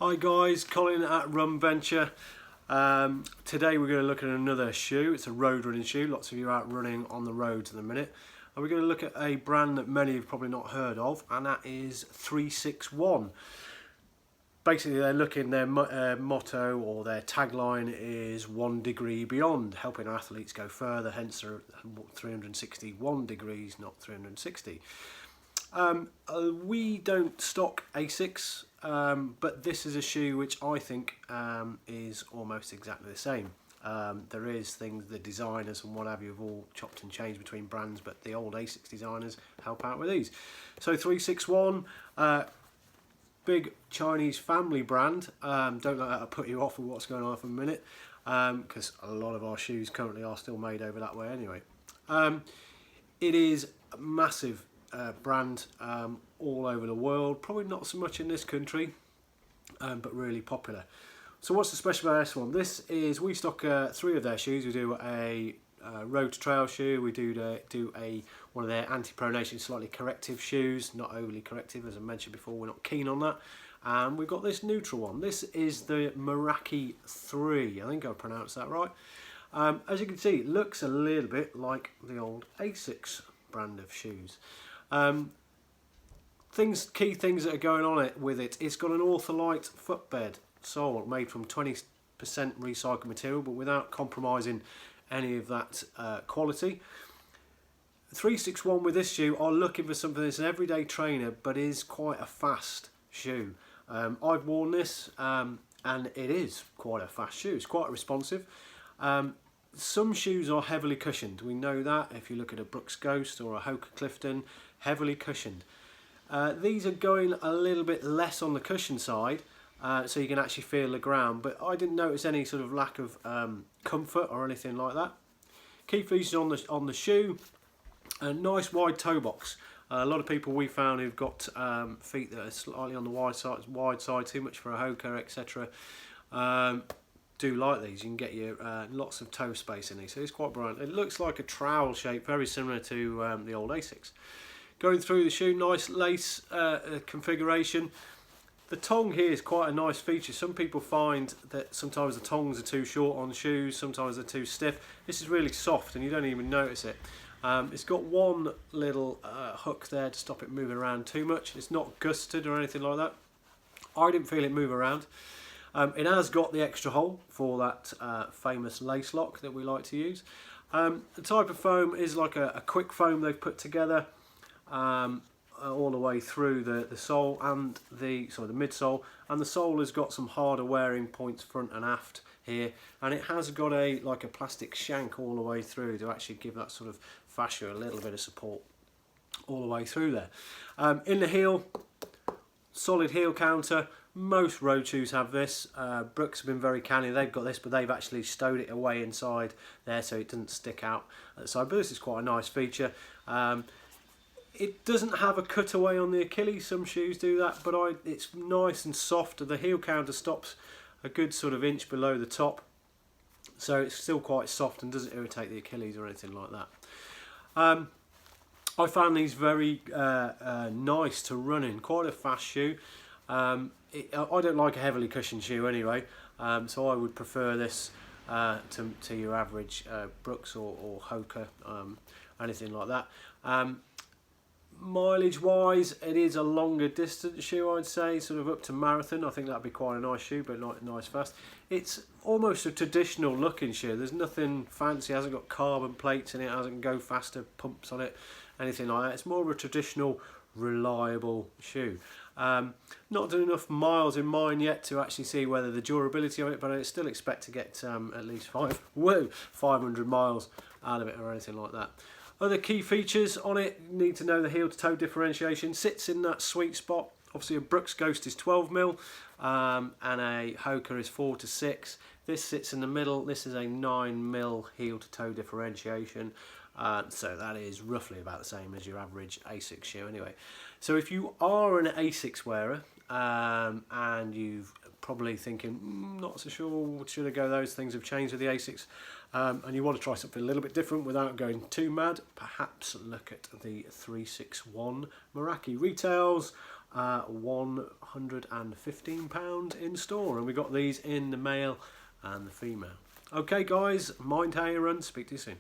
Hi guys, Colin at Rum Venture. Today we're going to look at another shoe. It's a road running shoe. Lots of you are out running on the roads at the minute. And we're going to look at a brand that many have probably not heard of, and that is 361. Basically they're looking, their motto or their tagline is 1 degree beyond, helping our athletes go further, hence they're 361 degrees, not 360. We don't stock Asics, but this is a shoe which I think is almost exactly the same. There is things, the designers and what have you have all chopped and changed between brands, but the old Asics designers help out with these. So 361, big Chinese family brand. Don't let that put you off with what's going on for a minute, because a lot of our shoes currently are still made over that way anyway. It is a massive brand all over the world, probably not so much in this country, but really popular. So what's the special about this one? This is, we stock 3 of their shoes. We do a road to trail shoe, we do one of their anti-pronation slightly corrective shoes, not overly corrective as I mentioned before, we're not keen on that. And we've got this neutral one. This is the Meraki 3, I think I pronounced that right. As you can see, it looks a little bit like the old Asics brand of shoes. Key things that are going on with it, it's got an Ortholite footbed sole made from 20% recycled material, but without compromising any of that quality. 361 with this shoe are looking for something that's an everyday trainer but is quite a fast shoe. I've worn this and it is quite a fast shoe. It's quite responsive. Some shoes are heavily cushioned, we know that. If you look at a Brooks Ghost or a Hoka Clifton, heavily cushioned. These are going a little bit less on the cushion side, so you can actually feel the ground, but I didn't notice any sort of lack of comfort or anything like that. Key features on the shoe: a nice wide toe box. A lot of people we found who've got feet that are slightly on the wide side, too much for a Hoka, etc. Do like these. You can get your lots of toe space in these, so it's quite bright. It looks like a trowel shape, very similar to the old Asics. Going through the shoe, nice lace configuration. The tongue here is quite a nice feature. Some people find that sometimes the tongues are too short on shoes, sometimes they're too stiff. This is really soft and you don't even notice it. It's got one little hook there to stop it moving around too much. It's not gusted or anything like that. I didn't feel it move around. It has got the extra hole for that famous lace lock that we like to use. The type of foam is like a quick foam they've put together all the way through the sole and the midsole, and the sole has got some harder wearing points front and aft here, and it has got like a plastic shank all the way through to actually give that sort of fascia a little bit of support all the way through there. In the heel, solid heel counter. Most road shoes have this. Brooks have been very canny, they've got this, but they've actually stowed it away inside there so it doesn't stick out at the side, but this is quite a nice feature. It doesn't have a cutaway on the Achilles, some shoes do that, but it's nice and soft. The heel counter stops a good sort of inch below the top, so it's still quite soft and doesn't irritate the Achilles or anything like that. I found these very nice to run in, quite a fast shoe. I don't like a heavily cushioned shoe anyway, so I would prefer this to your average Brooks or Hoka, anything like that. Mileage wise, it is a longer distance shoe, I'd say, sort of up to marathon. I think that'd be quite a nice shoe, but not nice fast. It's almost a traditional looking shoe. There's nothing fancy, it hasn't got carbon plates in it, hasn't go faster pumps on it, anything like that. It's more of a traditional, reliable shoe. Not done enough miles in mine yet to actually see whether the durability of it, but I still expect to get at least 500 miles out of it or anything like that. Other key features on it, you need to know the heel to toe differentiation. Sits in that sweet spot. Obviously a Brooks Ghost is 12mm and a Hoka is 4 to 6. This sits in the middle. This is a 9mm heel to toe differentiation. So that is roughly about the same as your average Asics shoe anyway. So if you are an Asics wearer and you've probably thinking, not so sure, should I go, those things have changed with the Asics, and you want to try something a little bit different without going too mad, perhaps look at the 361 Meraki. Retails £115 in store, and we got these in the male and the female. Okay guys, mind how you run, speak to you soon.